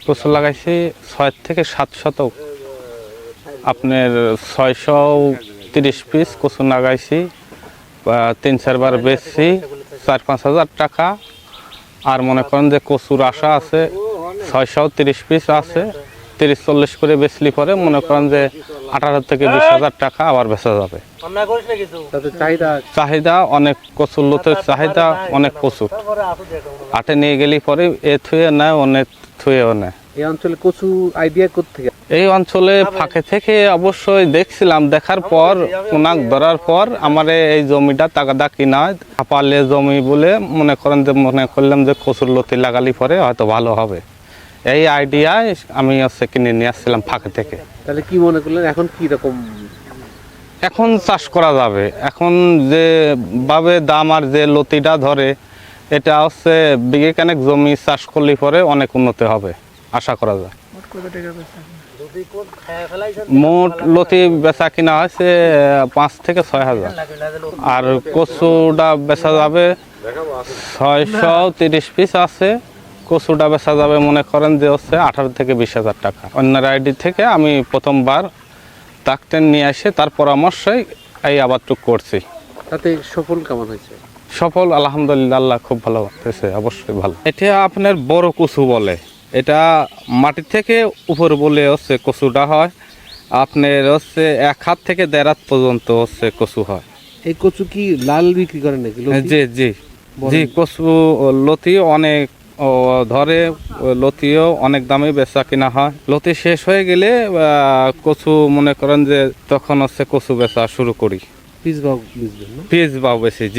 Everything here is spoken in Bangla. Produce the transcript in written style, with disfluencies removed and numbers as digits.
কচু লাগাইছি 6 থেকে 7 শতক, আপনার 630 পিস কচু লাগাইছি, 3-4 বার বেচছি, 4-5 হাজার টাকা। আর মনে করেন যে কচুর আশা আছে 630 পিস আছে, 30-40 করে বেচলি পরে মনে করেন যে 18 থেকে 20 হাজার টাকা আবার বেচা যাবে। চাহিদা অনেক, কচুর লতের চাহিদা অনেক প্রচুর। হাটে নিয়ে গেলি পরে এ থুয়ে নেয়, অনেক থুয়েও নেয়। এই অঞ্চলে কচু আইডিয়া কোত্থেকে? এই অঞ্চলে ফাঁকে থেকে অবশ্যই দেখছিলাম, দেখার পর কোনাক ধরার পর আমার এই জমিটা তাগাদা কিনা পারলে জমি বলে মনে করলাম যে কচুর লতি লাগালি পরে হয়তো ভালো হবে। এই আইডিয়ায় আমি কিনে নিয়ে আসছিলাম ফাঁকে থেকে। তাহলে কি মনে করলেন এখন কি রকম? এখন চাষ করা যাবে। এখন যে ভাবে দাম আর যে লতিটা ধরে, এটা বিঘে কানেক জমি চাষ করলে পরে অনেক উন্নতি হবে আশা করা যায়। মোট লতি বেচা কিনা হয়েছে 5 থেকে 6 হাজার, আর কচুটা বেচা যাবে 630 পিস আছে। কচুটা বেচা যাবে মনে করেন যে 18 থেকে 20 হাজার টাকা। অন্যের আইডি থেকে আমি প্রথমবার ডাক্তার নিয়ে এসে তার পরামর্শে এই আবাদটুকু করছি। তাতে সফল কেমন হয়েছে? সফল আলহামদুলিল্লাহ, আল্লাহ খুব ভালো হয়েছে, অবশ্যই ভালো। এটা আপনার বড় কচু বলে, এটা মাটি থেকে উপর বলে কচুটা হয়। আপনার 1 হাত থেকে 1.5 হাত পর্যন্ত কচু হয়। এই কচু কি লাল বিক্রি করেন নাকি? জি জি জি, কচু লতি অনেক ধরে, লতিও অনেক দামে বেচা কিনা হয়। লতি শেষ হয়ে গেলে কচু মনে করেন যে তখন কচু বেচা শুরু করি। পিস বাও বেচবেন না? পিস বাও বেশি, জি।